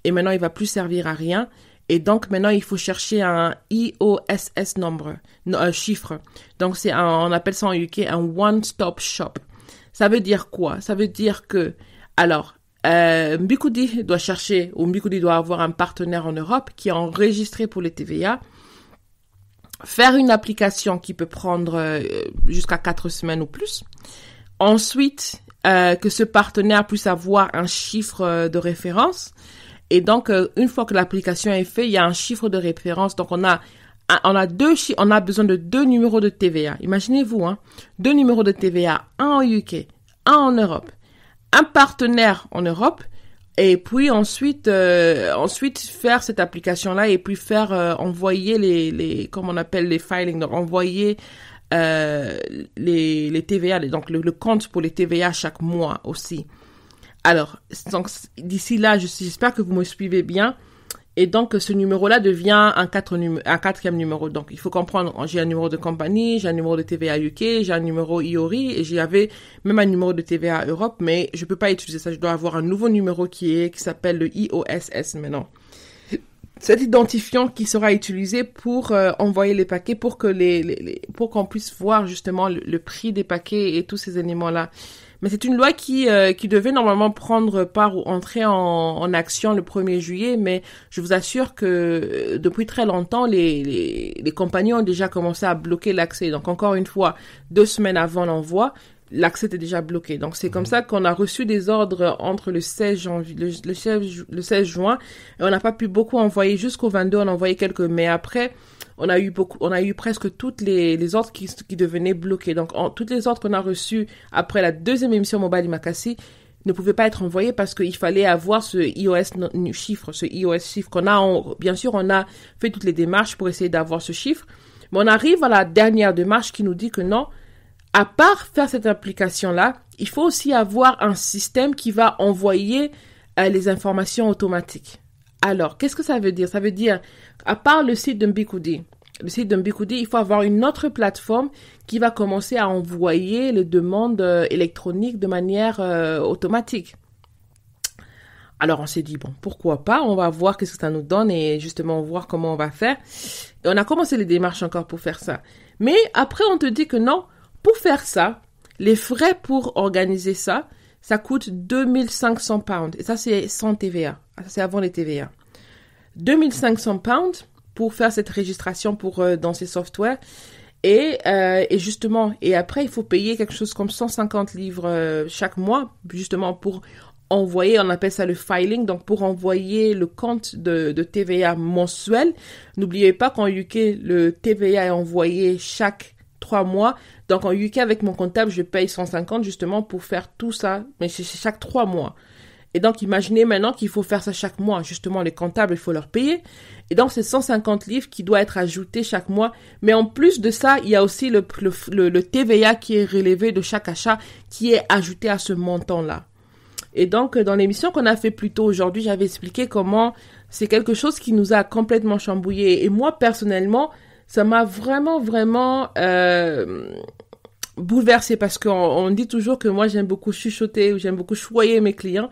Et maintenant, il va plus servir à rien. Et donc, maintenant, il faut chercher un EOSS number, un chiffre. Donc, on appelle ça en UK un one-stop shop. Ça veut dire quoi? Ça veut dire que, alors, Mbikoudi doit chercher, ou Mbikoudi doit avoir un partenaire en Europe qui est enregistré pour les TVA, faire une application qui peut prendre jusqu'à 4 semaines ou plus. Ensuite, que ce partenaire puisse avoir un chiffre de référence. Et donc, une fois que l'application est faite, il y a un chiffre de référence. Donc, on a besoin de 2 numéros de TVA. Imaginez-vous, 2 numéros de TVA, un en UK, un en Europe. Un partenaire en Europe, et puis ensuite faire cette application-là, et puis faire envoyer comme on appelle les filings, donc envoyer les TVA, donc le compte pour les TVA chaque mois aussi. Alors, donc, d'ici là, j'espère que vous me suivez bien. Et donc, ce numéro-là devient un 4e numéro. Donc, il faut comprendre, j'ai un numéro de compagnie, j'ai un numéro de TVA UK, j'ai un numéro IORI, et j'avais même un numéro de TVA Europe, mais je peux pas utiliser ça. Je dois avoir un nouveau numéro qui s'appelle le IOSS maintenant. Cet identifiant qui sera utilisé pour envoyer les paquets, pour pour qu'on puisse voir justement le prix des paquets et tous ces éléments-là. Mais c'est une loi qui devait normalement prendre part ou entrer en action le 1er juillet, mais je vous assure que depuis très longtemps, les compagnies ont déjà commencé à bloquer l'accès. Donc encore une fois, 2 semaines avant l'envoi, l'accès était déjà bloqué. Donc c'est comme ça qu'on a reçu des ordres entre le 16 janvier, le 16 juin, et on n'a pas pu beaucoup envoyer. Jusqu'au 22, on a envoyé quelques, mais après, on a eu presque toutes les ordres qui devenaient bloqués. Donc, toutes les ordres qu'on a reçus après la 2e émission Mobile Imakasi ne pouvaient pas être envoyés parce qu'il fallait avoir ce chiffre bien sûr, on a fait toutes les démarches pour essayer d'avoir ce chiffre. Mais on arrive à la dernière démarche qui nous dit que non, à part faire cette application-là, il faut aussi avoir un système qui va envoyer les informations automatiques. Alors, qu'est-ce que ça veut dire? Ça veut dire, à part le site de Mbikoudi, il faut avoir une autre plateforme qui va commencer à envoyer les demandes électroniques de manière automatique. Alors, on s'est dit, bon, pourquoi pas? On va voir qu'est-ce que ça nous donne et justement voir comment on va faire. Et on a commencé les démarches encore pour faire ça. Mais après, on te dit que non, pour faire ça, les frais pour organiser ça, ça coûte 2500 pounds. Et ça, c'est sans TVA. Ça, c'est avant les TVA. 2500 pounds pour faire cette registration dans ces softwares. Et justement, et après, il faut payer quelque chose comme 150 livres chaque mois, justement pour envoyer, on appelle ça le filing, donc pour envoyer le compte de TVA mensuel. N'oubliez pas qu'en UK, le TVA est envoyé chaque 3 mois. Donc en UK, avec mon comptable, je paye 150 justement pour faire tout ça, mais c'est chaque 3 mois. Et donc, imaginez maintenant qu'il faut faire ça chaque mois. Justement, les comptables, il faut leur payer. Et donc, c'est 150 livres qui doit être ajouté chaque mois. Mais en plus de ça, il y a aussi le TVA qui est relevé de chaque achat qui est ajouté à ce montant-là. Et donc, dans l'émission qu'on a fait plus tôt aujourd'hui, j'avais expliqué comment c'est quelque chose qui nous a complètement chamboulé. Et moi, personnellement, ça m'a vraiment bouleversée parce qu'on dit toujours que moi, j'aime beaucoup chuchoter ou j'aime beaucoup choyer mes clients.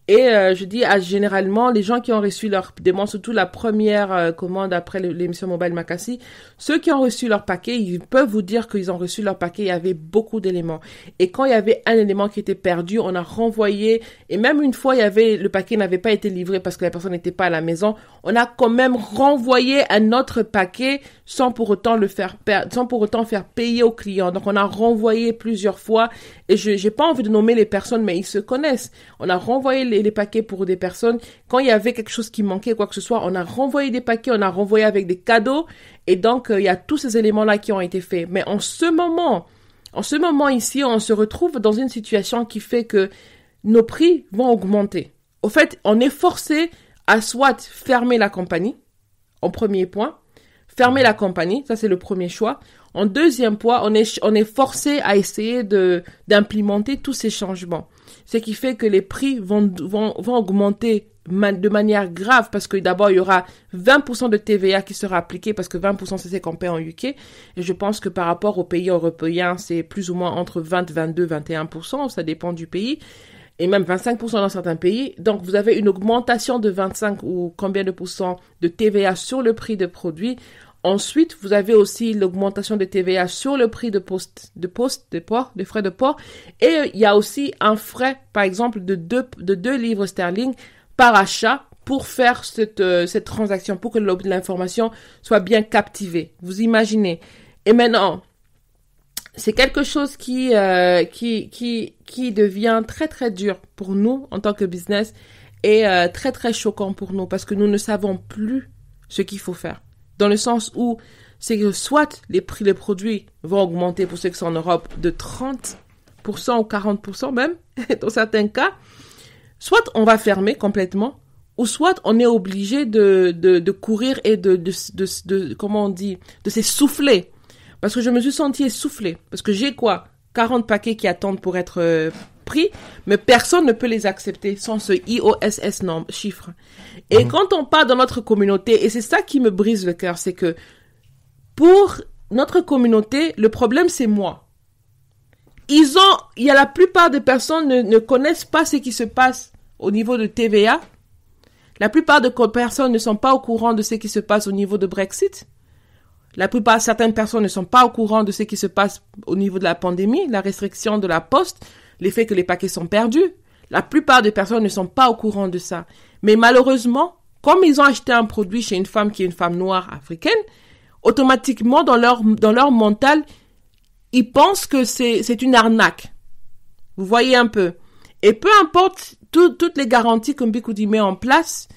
Et je dis généralement, les gens qui ont reçu leur demande, surtout la première commande après l'émission Mobile Makassi, ceux qui ont reçu leur paquet, ils peuvent vous dire qu'ils ont reçu leur paquet, il y avait beaucoup d'éléments. Et quand il y avait un élément qui était perdu, on a renvoyé, et même une fois, le paquet n'avait pas été livré parce que la personne n'était pas à la maison, on a quand même renvoyé un autre paquet sans pour autant faire payer au client. Donc on a renvoyé plusieurs fois, et j'ai pas envie de nommer les personnes, mais ils se connaissent. On a renvoyé les paquets pour des personnes. Quand il y avait quelque chose qui manquait, quoi que ce soit, on a renvoyé des paquets, on a renvoyé avec des cadeaux. Et donc, il y a tous ces éléments-là qui ont été faits. Mais en ce moment ici, on se retrouve dans une situation qui fait que nos prix vont augmenter. Au fait, on est forcé à soit fermer la compagnie, en premier point. Fermer la compagnie, ça c'est le premier choix. En deuxième point, on est forcé à essayer d'implémenter tous ces changements. Ce qui fait que les prix vont augmenter de manière grave parce que d'abord, il y aura 20% de TVA qui sera appliqué parce que 20% c'est ce qu'on paie en UK. Et je pense que par rapport aux pays européens, c'est plus ou moins entre 20, 22, 21%. Ça dépend du pays. Et même 25% dans certains pays. Donc, vous avez une augmentation de 25 ou combien de pourcents de TVA sur le prix de produits. Ensuite, vous avez aussi l'augmentation de TVA sur le prix de frais de port. Et il y a aussi un frais, par exemple, de 2 livres sterling par achat pour faire cette transaction, pour que l'information soit bien captivée. Vous imaginez. Et maintenant, c'est quelque chose qui devient très, très dur pour nous en tant que business et très, très choquant pour nous parce que nous ne savons plus ce qu'il faut faire. Dans le sens où c'est que soit les prix des produits vont augmenter pour ceux qui sont en Europe de 30% ou 40% même, dans certains cas, soit on va fermer complètement, ou soit on est obligé de courir et comment on dit, de s'essouffler. Parce que je me suis sentie essoufflée. Parce que j'ai 40 paquets qui attendent pour être pris, mais personne ne peut les accepter sans ce IOSS chiffre. Et quand on parle dans notre communauté, et c'est ça qui me brise le cœur, c'est que pour notre communauté, le problème c'est moi. La plupart des personnes ne connaissent pas ce qui se passe au niveau de TVA. La plupart des personnes ne sont pas au courant de ce qui se passe au niveau de Brexit. Certaines personnes ne sont pas au courant de ce qui se passe au niveau de la pandémie, la restriction de la poste, l'effet que les paquets sont perdus. La plupart des personnes ne sont pas au courant de ça. Mais malheureusement, comme ils ont acheté un produit chez une femme qui est une femme noire africaine, automatiquement, dans leur mental, ils pensent que c'est une arnaque. Vous voyez un peu. Et peu importe toutes les garanties que Mbikoudi met en place,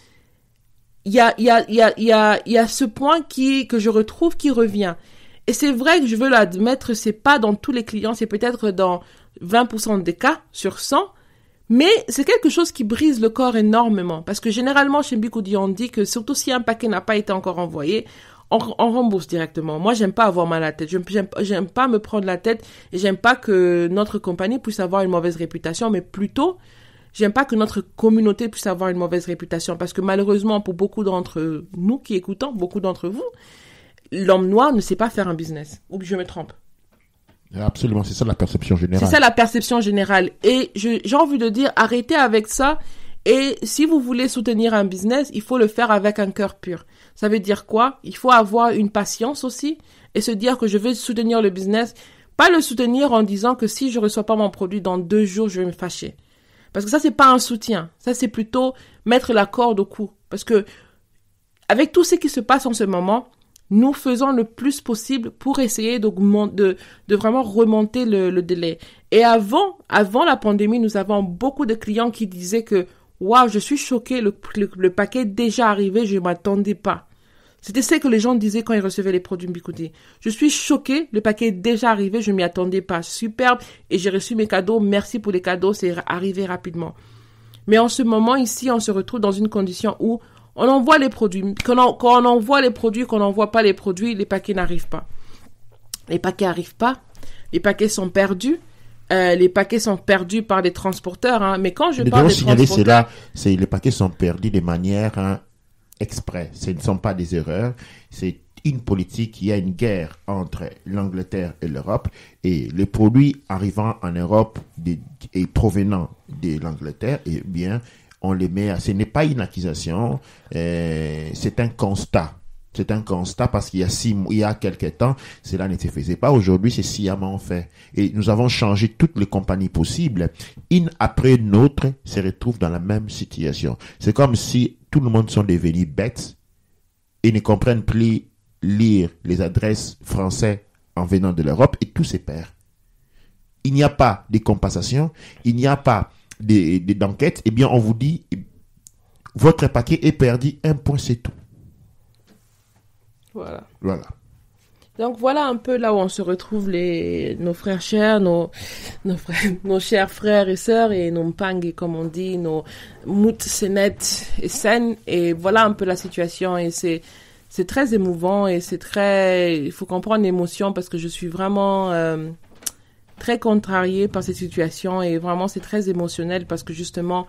il y a ce point que je retrouve qui revient. Et c'est vrai que je veux l'admettre, c'est pas dans tous les clients, c'est peut-être dans 20% des cas sur 100, mais c'est quelque chose qui brise le corps énormément. Parce que généralement, chez Mbikoudi, on dit que surtout si un paquet n'a pas été encore envoyé, on rembourse directement. Moi, j'aime pas avoir mal à la tête. J'aime pas me prendre la tête et j'aime pas que notre compagnie puisse avoir une mauvaise réputation, mais plutôt, j'aime pas que notre communauté puisse avoir une mauvaise réputation parce que malheureusement, pour beaucoup d'entre nous qui écoutons, beaucoup d'entre vous, l'homme noir ne sait pas faire un business. Ou je me trompe. Absolument, c'est ça la perception générale. C'est ça la perception générale. Et j'ai envie de dire, arrêtez avec ça. Et si vous voulez soutenir un business, il faut le faire avec un cœur pur. Ça veut dire quoi? Il faut avoir une patience aussi et se dire que je veux soutenir le business. Pas le soutenir en disant que si je reçois pas mon produit dans 2 jours, je vais me fâcher. Parce que ça, c'est pas un soutien. Ça, c'est plutôt mettre la corde au cou. Parce que avec tout ce qui se passe en ce moment, nous faisons le plus possible pour essayer de vraiment remonter le délai. Et avant la pandémie, nous avons beaucoup de clients qui disaient que waouh, je suis choqué, le paquet est déjà arrivé, je ne m'attendais pas. C'était ce que les gens disaient quand ils recevaient les produits Mbikoudi. Je suis choqué, le paquet est déjà arrivé, je ne m'y attendais pas. Superbe, et j'ai reçu mes cadeaux, merci pour les cadeaux, c'est arrivé rapidement. Mais en ce moment ici, on se retrouve dans une condition où on envoie les produits. Quand on envoie les produits, qu'on n'envoie pas les produits, les paquets n'arrivent pas. Les paquets n'arrivent pas, les paquets sont perdus. Les paquets sont perdus par les transporteurs, hein. Mais quand je parle des transporteurs, les paquets sont perdus de manière exprès. Ce ne sont pas des erreurs. C'est une politique. Il y a une guerre entre l'Angleterre et l'Europe, et les produits arrivant en Europe et provenant de l'Angleterre, eh bien, on les met ce n'est pas une accusation, c'est un constat. C'est un constat parce qu'il y a quelques temps, cela ne se faisait pas. Aujourd'hui, c'est sciemment fait. Et nous avons changé toutes les compagnies possibles. Une après une autre se retrouvent dans la même situation. C'est comme si tout le monde sont devenus bêtes et ne comprennent plus lire les adresses françaises en venant de l'Europe et tout se perd. Il n'y a pas de compensation, il n'y a pas d'enquête. Eh bien, on vous dit, votre paquet est perdu, un point, c'est tout. Voilà. Donc voilà un peu là où on se retrouve nos frères chers, nos chers frères et sœurs et nos mpangs, comme on dit, nos mout, senet et sen. Et voilà un peu la situation et c'est très émouvant et il faut comprendre l'émotion parce que je suis vraiment très contrariée par cette situation et vraiment c'est très émotionnel parce que justement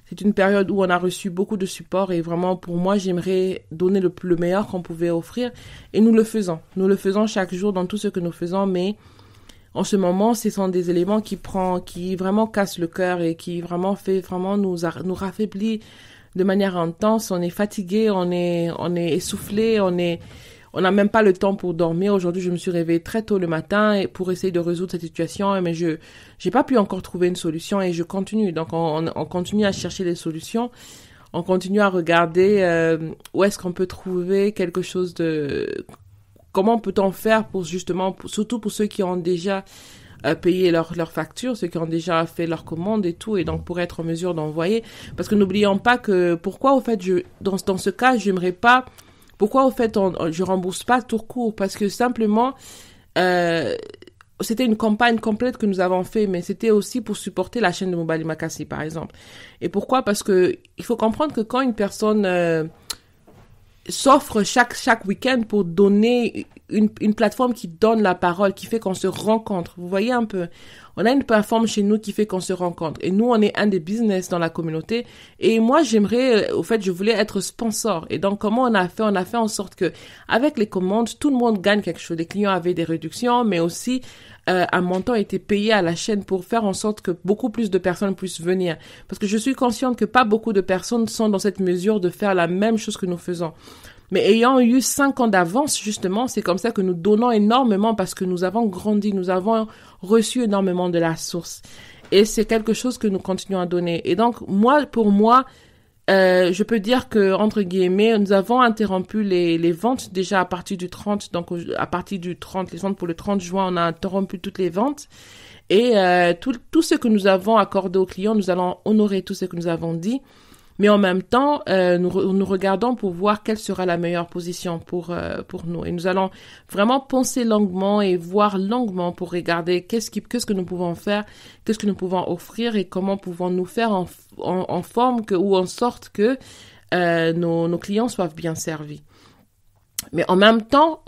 c'est une période où on a reçu beaucoup de support et vraiment pour moi j'aimerais donner le meilleur qu'on pouvait offrir et nous le faisons chaque jour dans tout ce que nous faisons, mais en ce moment ce sont des éléments qui vraiment cassent le cœur et qui vraiment nous raffaiblit de manière intense. On est fatigué, on est essoufflé, on n'a même pas le temps pour dormir. Aujourd'hui, je me suis réveillée très tôt le matin pour essayer de résoudre cette situation, mais j'ai pas pu encore trouver une solution et je continue. Donc, on continue à chercher des solutions. On continue à regarder où est-ce qu'on peut trouver quelque chose comment peut-on faire pour justement, surtout pour ceux qui ont déjà payer leurs factures, ceux qui ont déjà fait leurs commandes et tout, et donc pour être en mesure d'envoyer. Parce que n'oublions pas que pourquoi au fait dans ce cas j'aimerais pas. Pourquoi, au fait, je rembourse pas tout court? Parce que simplement, c'était une campagne complète que nous avons fait, mais c'était aussi pour supporter la chaîne de Mobali Makassi, par exemple. Et pourquoi? Parce que il faut comprendre que quand une personne s'offre chaque week-end pour donner une plateforme qui donne la parole, qui fait qu'on se rencontre. Vous voyez un peu, on a une plateforme chez nous qui fait qu'on se rencontre. Et nous, on est un des business dans la communauté. Et moi, je voulais être sponsor. Et donc, comment on a fait? On a fait en sorte que, avec les commandes, tout le monde gagne quelque chose. Les clients avaient des réductions, mais aussi, un montant était payé à la chaîne pour faire en sorte que beaucoup plus de personnes puissent venir. Parce que je suis consciente que pas beaucoup de personnes sont dans cette mesure de faire la même chose que nous faisons. Mais ayant eu 5 ans d'avance, justement, c'est comme ça que nous donnons énormément parce que nous avons grandi, nous avons reçu énormément de la source. Et c'est quelque chose que nous continuons à donner. Et donc, pour moi, je peux dire que, entre guillemets, nous avons interrompu les ventes déjà à partir du 30. Donc, à partir du 30, les ventes pour le 30 juin, on a interrompu toutes les ventes. Et tout ce que nous avons accordé aux clients, nous allons honorer tout ce que nous avons dit. Mais en même temps, nous regardons pour voir quelle sera la meilleure position pour nous. Et nous allons vraiment penser longuement et voir longuement pour regarder qu'est-ce que nous pouvons faire, qu'est-ce que nous pouvons offrir et comment pouvons-nous faire en forme ou en sorte que nos clients soient bien servis. Mais en même temps,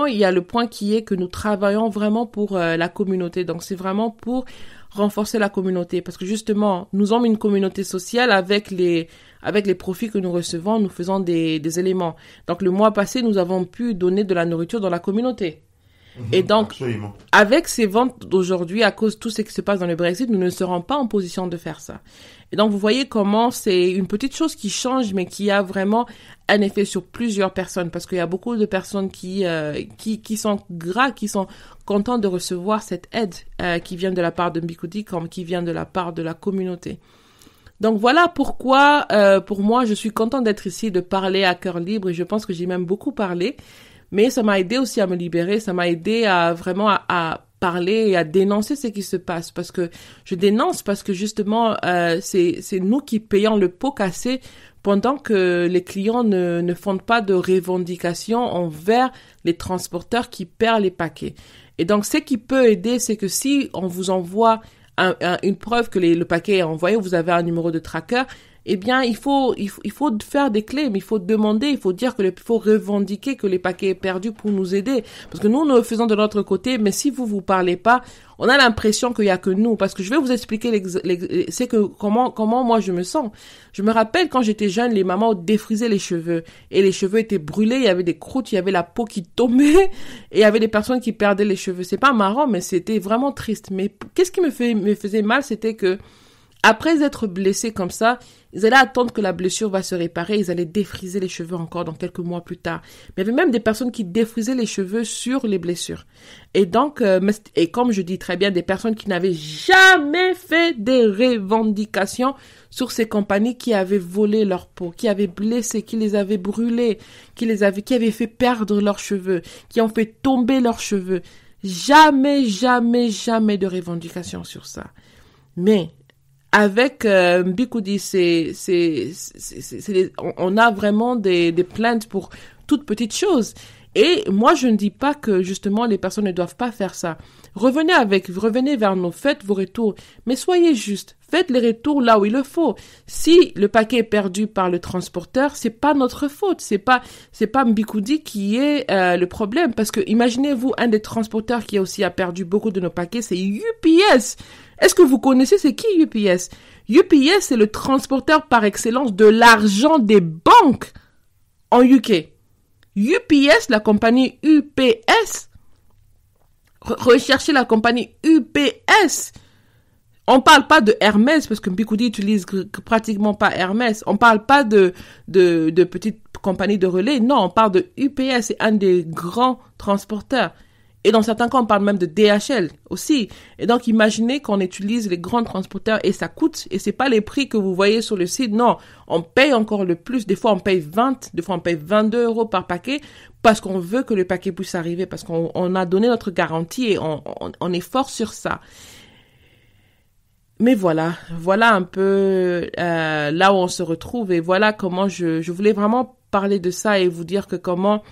il y a le point qui est que nous travaillons vraiment pour la communauté. Donc, c'est vraiment pour renforcer la communauté. Parce que justement, nous sommes une communauté sociale avec les profits que nous recevons, nous faisons des éléments. Donc, le mois passé, nous avons pu donner de la nourriture dans la communauté. Et donc, absolument. Avec ces ventes d'aujourd'hui, à cause de tout ce qui se passe dans le Brexit, nous ne serons pas en position de faire ça. Et donc, vous voyez comment c'est une petite chose qui change, mais qui a vraiment un effet sur plusieurs personnes. Parce qu'il y a beaucoup de personnes qui sont qui sont contents de recevoir cette aide qui vient de la part de Mbikudi, comme qui vient de la part de la communauté. Donc voilà pourquoi, pour moi, je suis contente d'être ici, de parler à cœur libre. Et je pense que j'ai même beaucoup parlé. Mais ça m'a aidé aussi à me libérer, ça m'a aidé à vraiment à parler et à dénoncer ce qui se passe. Parce que je dénonce parce que justement, c'est nous qui payons le pot cassé pendant que les clients ne font pas de revendications envers les transporteurs qui perdent les paquets. Et donc, ce qui peut aider, c'est que si on vous envoie une preuve que le paquet est envoyé, vous avez un numéro de tracker, eh bien, il faut faire des clés, mais il faut demander, il faut dire il faut revendiquer que les paquets est perdu pour nous aider. Parce que nous le faisons de notre côté, mais si vous parlez pas, on a l'impression qu'il y a que nous. Parce que je vais vous expliquer comment moi je me sens. Je me rappelle quand j'étais jeune, les mamans défrisaient les cheveux. Et les cheveux étaient brûlés, il y avait des croûtes, il y avait la peau qui tombait, et il y avait des personnes qui perdaient les cheveux. C'est pas marrant, mais c'était vraiment triste. Mais qu'est-ce qui me faisait mal, c'était que, Après être blessés comme ça, ils allaient attendre que la blessure va se réparer, ils allaient défriser les cheveux encore dans quelques mois plus tard. Mais il y avait même des personnes qui défrisaient les cheveux sur les blessures. Et donc, et comme je dis très bien, des personnes qui n'avaient jamais fait des revendications sur ces compagnies qui avaient volé leur peau, qui avaient blessé, qui les avaient brûlés, qui avaient fait perdre leurs cheveux, qui ont fait tomber leurs cheveux. Jamais, jamais, jamais de revendications sur ça. Mais avec Mbikoudi, on a vraiment des plaintes pour toutes petites choses. Et moi, je ne dis pas que justement les personnes ne doivent pas faire ça. Revenez vers nous, faites vos retours, mais soyez justes. Faites les retours là où il le faut. Si le paquet est perdu par le transporteur, c'est pas notre faute. C'est pas Mbikoudi qui est le problème. Parce que imaginez-vous, un des transporteurs qui aussi a perdu beaucoup de nos paquets, c'est UPS. Est-ce que vous connaissez c'est qui UPS? UPS, c'est le transporteur par excellence de l'argent des banques en UK. UPS, la compagnie UPS, recherchez la compagnie UPS. On parle pas de Hermès, parce que Mbikoudi utilise pratiquement pas Hermès. On parle pas de petites compagnies de relais. Non, on parle de UPS, c'est un des grands transporteurs. Et dans certains cas, on parle même de DHL aussi. Et donc, imaginez qu'on utilise les grands transporteurs et ça coûte. Et c'est pas les prix que vous voyez sur le site. Non, on paye encore le plus. Des fois, on paye 20, des fois, on paye 22 € par paquet parce qu'on veut que le paquet puisse arriver, parce qu'on a donné notre garantie et on est fort sur ça. Mais voilà un peu là où on se retrouve et voilà comment je voulais vraiment parler de ça et vous dire que comment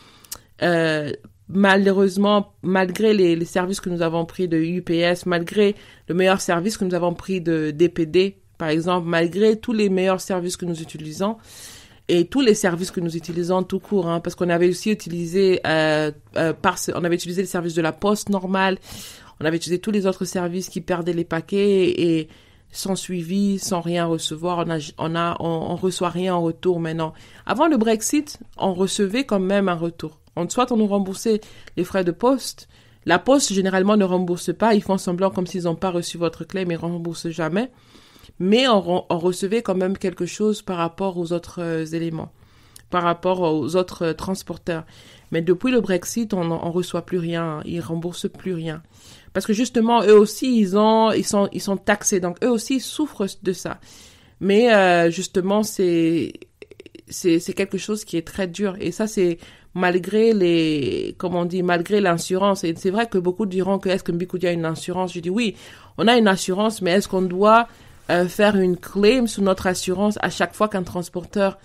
malheureusement, malgré les services que nous avons pris de UPS, malgré le meilleur service que nous avons pris de DPD, par exemple, malgré tous les meilleurs services que nous utilisons et tous les services que nous utilisons tout court, parce qu'on avait aussi utilisé, on avait utilisé le service de la poste normale, on avait utilisé tous les autres services qui perdaient les paquets et sans suivi, sans rien recevoir, on reçoit rien en retour maintenant. Avant le Brexit, on recevait quand même un retour. Soit on nous remboursait les frais de poste. La poste, généralement, ne rembourse pas. Ils font semblant comme s'ils n'ont pas reçu votre clé, mais ils ne remboursent jamais. Mais on recevait quand même quelque chose par rapport aux autres éléments, par rapport aux autres transporteurs. Mais depuis le Brexit, on reçoit plus rien. Ils remboursent plus rien. Parce que justement, eux aussi, ils sont taxés. Donc, eux aussi, ils souffrent de ça. Mais justement, c'est quelque chose qui est très dur. Et ça, c'est malgré malgré l'assurance. Et c'est vrai que beaucoup diront que est-ce que Mbikoudi a une assurance? Je dis oui, on a une assurance, mais est-ce qu'on doit faire une claim sur notre assurance à chaque fois qu'un transporteur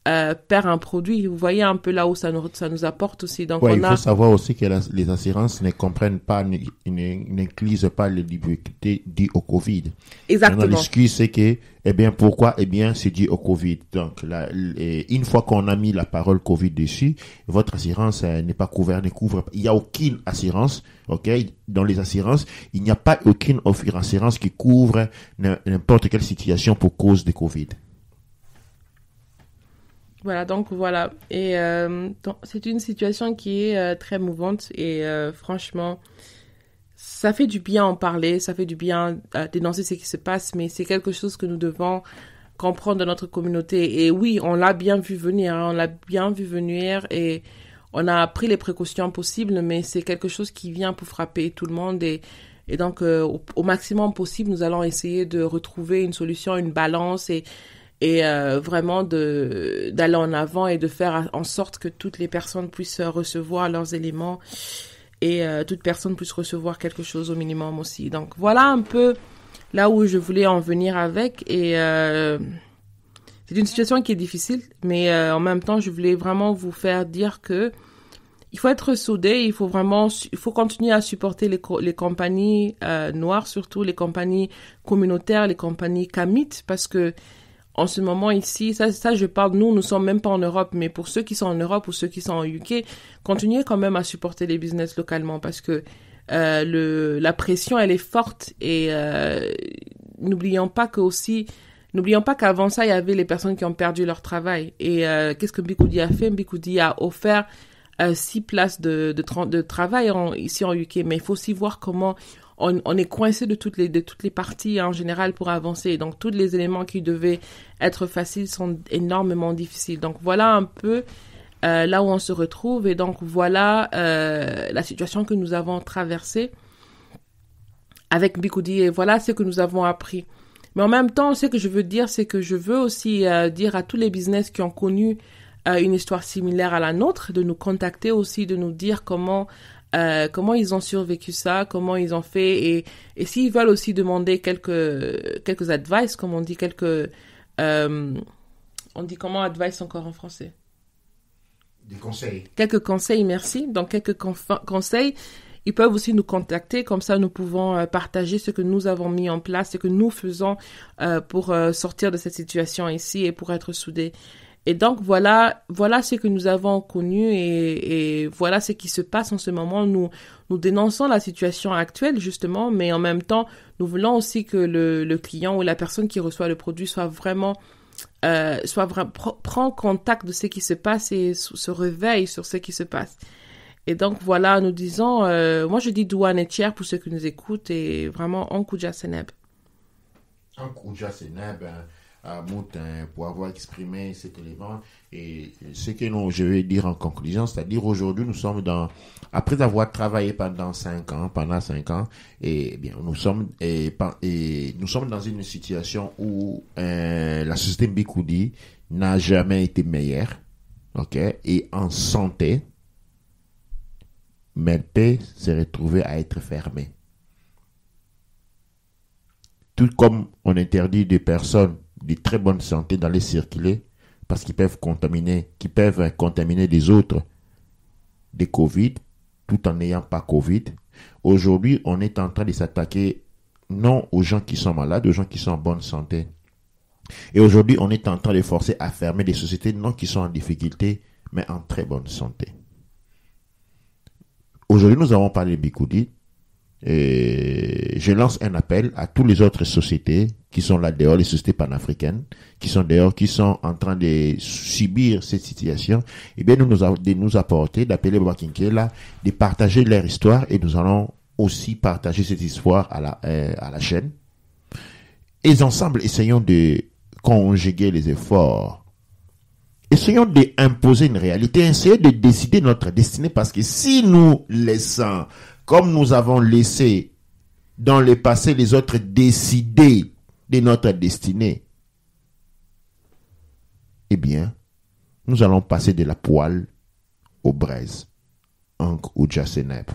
perd un produit? Vous voyez un peu là où ça nous apporte aussi. Donc il faut savoir aussi que les assurances ne comprennent pas, n'inclusent pas les difficultés dues au Covid. Exactement. L'excuse, c'est que, pourquoi? C'est dû au Covid. Donc, une fois qu'on a mis la parole Covid dessus, votre assurance n'est pas couverte, il n'y a aucune assurance, dans les assurances, il n'y a pas aucune assurance qui couvre n'importe quelle situation pour cause de Covid. Voilà, donc voilà. Et c'est une situation qui est très mouvante et franchement, ça fait du bien en parler, ça fait du bien dénoncer ce qui se passe, mais c'est quelque chose que nous devons comprendre dans notre communauté. Et oui, on l'a bien vu venir, et on a pris les précautions possibles, mais c'est quelque chose qui vient pour frapper tout le monde et donc au maximum possible, nous allons essayer de retrouver une solution, une balance et vraiment d'aller en avant et de faire en sorte que toutes les personnes puissent recevoir leurs éléments et toute personne puisse recevoir quelque chose au minimum aussi. Donc voilà un peu là où je voulais en venir avec et c'est une situation qui est difficile, mais en même temps je voulais vraiment vous faire dire que il faut être soudé, il faut continuer à supporter les compagnies noires, surtout les compagnies communautaires, les compagnies kamites, parce que en ce moment ici, ça je parle, nous sommes même pas en Europe, mais pour ceux qui sont en Europe ou ceux qui sont en UK, continuez quand même à supporter les business localement parce que la pression elle est forte et n'oublions pas qu'avant ça il y avait les personnes qui ont perdu leur travail et qu'est-ce que Mbikoudi a fait? Mbikoudi a offert 6 places de travail ici en UK, mais il faut aussi voir comment on est coincé de toutes les parties en général pour avancer. Donc, tous les éléments qui devaient être faciles sont énormément difficiles. Donc, voilà un peu là où on se retrouve. Et donc, voilà la situation que nous avons traversée avec Bikoudi. Et voilà ce que nous avons appris. Mais en même temps, ce que je veux dire, c'est que je veux aussi dire à tous les business qui ont connu une histoire similaire à la nôtre, de nous contacter aussi, de nous dire comment ils ont survécu ça, comment ils ont fait, et s'ils veulent aussi demander quelques advice, comme on dit, on dit comment advice encore en français? Des conseils. Quelques conseils, merci. Donc, quelques conseils. Ils peuvent aussi nous contacter, comme ça nous pouvons partager ce que nous avons mis en place, ce que nous faisons pour sortir de cette situation ici et pour être soudés. Et donc voilà ce que nous avons connu et voilà ce qui se passe en ce moment. Nous dénonçons la situation actuelle justement, mais en même temps nous voulons aussi que le client ou la personne qui reçoit le produit prend contact de ce qui se passe et se réveille sur ce qui se passe. Et donc voilà, nous disons, moi je dis Douane et Tiers pour ceux qui nous écoutent et vraiment Onkouja Seneb. Onkouja Seneb. Moutin pour avoir exprimé cet élément et ce que je vais dire en conclusion, c'est-à-dire aujourd'hui nous sommes après avoir travaillé pendant 5 ans et bien nous sommes dans une situation où la société Bikoudi n'a jamais été meilleure, ok, et en santé, mais elle peut se retrouver à être fermée. Tout comme on interdit des personnes de très bonne santé d'aller circuler parce qu'ils peuvent contaminer les autres des Covid tout en n'ayant pas Covid. Aujourd'hui, on est en train de s'attaquer non aux gens qui sont malades, aux gens qui sont en bonne santé. Et aujourd'hui, on est en train de forcer à fermer des sociétés non qui sont en difficulté, mais en très bonne santé. Aujourd'hui, nous avons parlé de Bikoudi. Et je lance un appel à toutes les autres sociétés qui sont là dehors, les sociétés panafricaines, qui sont dehors, qui sont en train de subir cette situation, et bien de nous apporter, d'appeler Wakinkela, de partager leur histoire, et nous allons aussi partager cette histoire à la chaîne. Et ensemble, essayons de conjuguer les efforts. Essayons d'imposer une réalité, essayons de décider notre destinée, parce que si nous laissons comme nous avons laissé dans le passé les autres décider de notre destinée, eh bien, nous allons passer de la poêle aux braises. Onkouja Seneb.